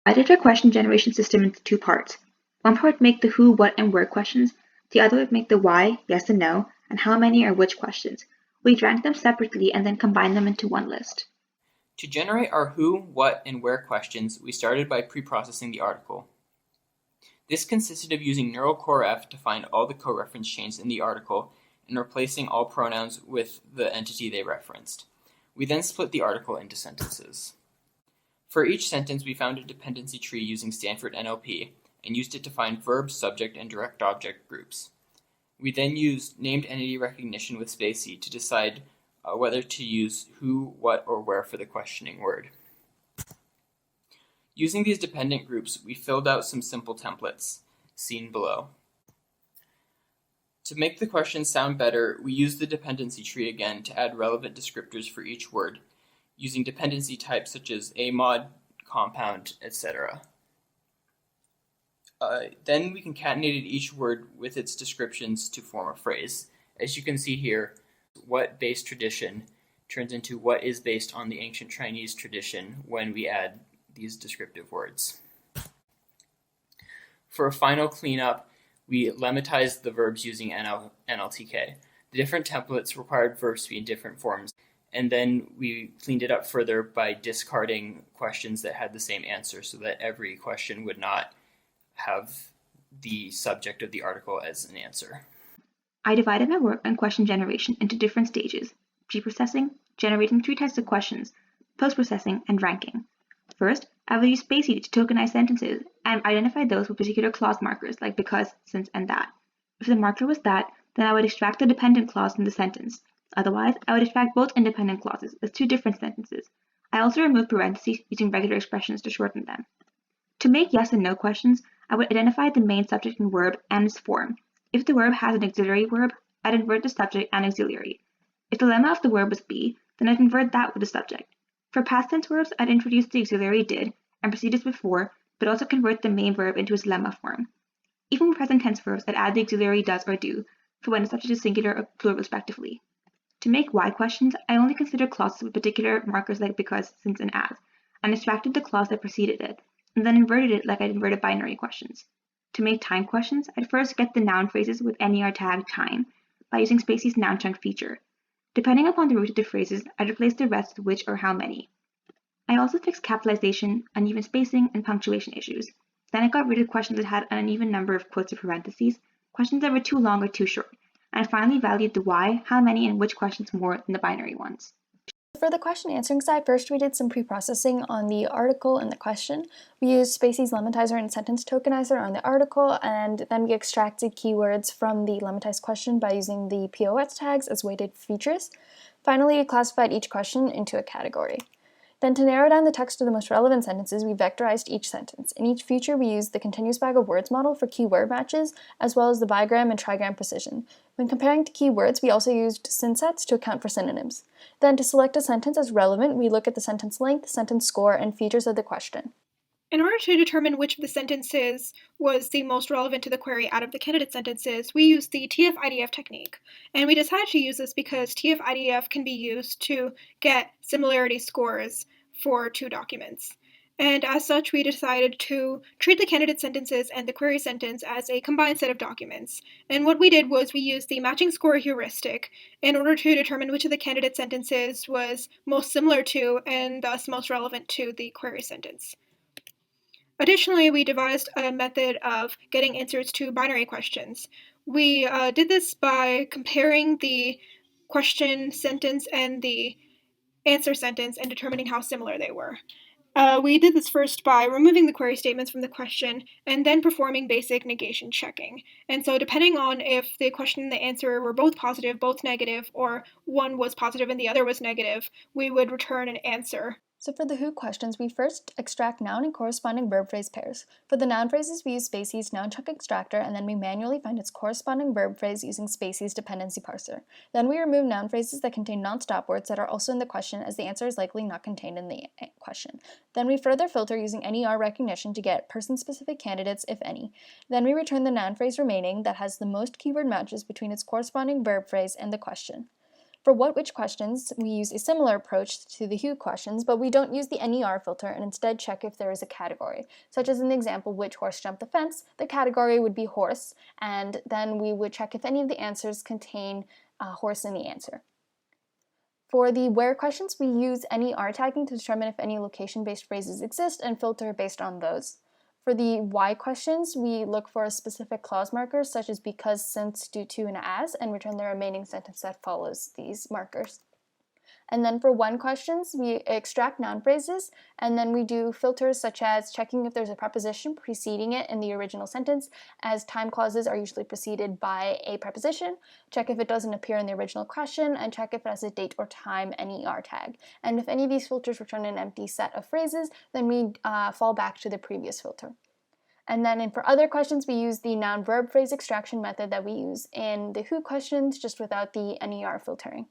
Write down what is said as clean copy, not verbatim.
divided our question generation system into two parts. One part would make the who, what, and where questions. The other would make the why, yes and no, and how many or which questions. We'd rank them separately and then combine them into one list. To generate our who, what, and where questions, we started by pre-processing the article. This consisted of using neural core F to find all the co-reference chains in the article and replacing all pronouns with the entity they referenced. We then split the article into sentences. For each sentence, we found a dependency tree using Stanford NLP and used it to find verb, subject, and direct object groups. We then used named entity recognition with spaCy to decide whether to use who, what, or where for the questioning word. Using these dependent groups, we filled out some simple templates, seen below. To make the questions sound better, we used the dependency tree again to add relevant descriptors for each word, using dependency types such as amod, compound, etc. Then we concatenated each word with its descriptions to form a phrase. As you can see here, what based tradition turns into what is based on the ancient Chinese tradition when we add these descriptive words. For a final cleanup, we lemmatized the verbs using NLTK. The different templates required verbs to be in different forms, and then we cleaned it up further by discarding questions that had the same answer so that every question would not have the subject of the article as an answer. I divided my work on question generation into different stages: pre-processing, generating 3 types of questions, post-processing, and ranking. First, I will use spaCy to tokenize sentences and identify those with particular clause markers like because, since, and that. If the marker was that, then I would extract the dependent clause from the sentence. Otherwise, I would extract both independent clauses as 2 different sentences. I also removed parentheses using regular expressions to shorten them. To make yes and no questions, I would identify the main subject and verb and its form. If the verb has an auxiliary verb, I'd invert the subject and auxiliary. If the lemma of the verb was be, then I'd invert that with the subject. For past tense verbs, I'd introduce the auxiliary did and proceed as before, but also convert the main verb into its lemma form. Even for present tense verbs, I'd add the auxiliary does or do for when the subject is singular or plural respectively. To make why questions, I only considered clauses with particular markers like because, since, and as, and extracted the clause that preceded it, and then inverted it like I'd inverted binary questions. To make time questions, I'd first get the noun phrases with NER tag time by using spaCy's noun chunk feature. Depending upon the root of the phrases, I'd replace the rest with which or how many. I also fixed capitalization, uneven spacing, and punctuation issues. Then I got rid of questions that had an uneven number of quotes or parentheses, questions that were too long or too short, and I finally valued the why, how many, and which questions more than the binary ones. For the question answering side, first we did some pre-processing on the article and the question. We used spaCy's lemmatizer and sentence tokenizer on the article, and then we extracted keywords from the lemmatized question by using the POS tags as weighted features. Finally, we classified each question into a category. Then to narrow down the text to the most relevant sentences, we vectorized each sentence. In each feature, we used the continuous bag of words model for keyword matches, as well as the bigram and trigram precision. When comparing to keywords, we also used synsets to account for synonyms. Then to select a sentence as relevant, we look at the sentence length, sentence score, and features of the question. In order to determine which of the sentences was the most relevant to the query out of the candidate sentences, we used the TF-IDF technique. And we decided to use this because TF-IDF can be used to get similarity scores for 2 documents. And as such, we decided to treat the candidate sentences and the query sentence as a combined set of documents. And what we did was we used the matching score heuristic in order to determine which of the candidate sentences was most similar to and thus most relevant to the query sentence. Additionally, we devised a method of getting answers to binary questions. We did this by comparing the question sentence and the answer sentence and determining how similar they were. We did this first by removing the query statements from the question and then performing basic negation checking. And so depending on if the question and the answer were both positive, both negative, or one was positive and the other was negative, we would return an answer. So for the who questions, we first extract noun and corresponding verb phrase pairs. For the noun phrases, we use spaCy's noun chunk extractor, and then we manually find its corresponding verb phrase using spaCy's dependency parser. Then we remove noun phrases that contain non-stop words that are also in the question, as the answer is likely not contained in the question. Then we further filter using NER recognition to get person-specific candidates, if any. Then we return the noun phrase remaining that has the most keyword matches between its corresponding verb phrase and the question. For what-which questions, we use a similar approach to the who questions, but we don't use the NER filter and instead check if there is a category. Such as in the example, which horse jumped the fence, the category would be horse, and then we would check if any of the answers contain horse in the answer. For the where questions, we use NER tagging to determine if any location-based phrases exist and filter based on those. For the why questions, we look for specific clause markers such as because, since, due to, and as, and return the remaining sentence that follows these markers. And then for when questions, we extract noun phrases, and then we do filters such as checking if there's a preposition preceding it in the original sentence, as time clauses are usually preceded by a preposition, check if it doesn't appear in the original question, and check if it has a date or time NER tag. And if any of these filters return an empty set of phrases, then we fall back to the previous filter. And then for other questions, we use the noun-verb phrase extraction method that we use in the who questions, just without the NER filtering.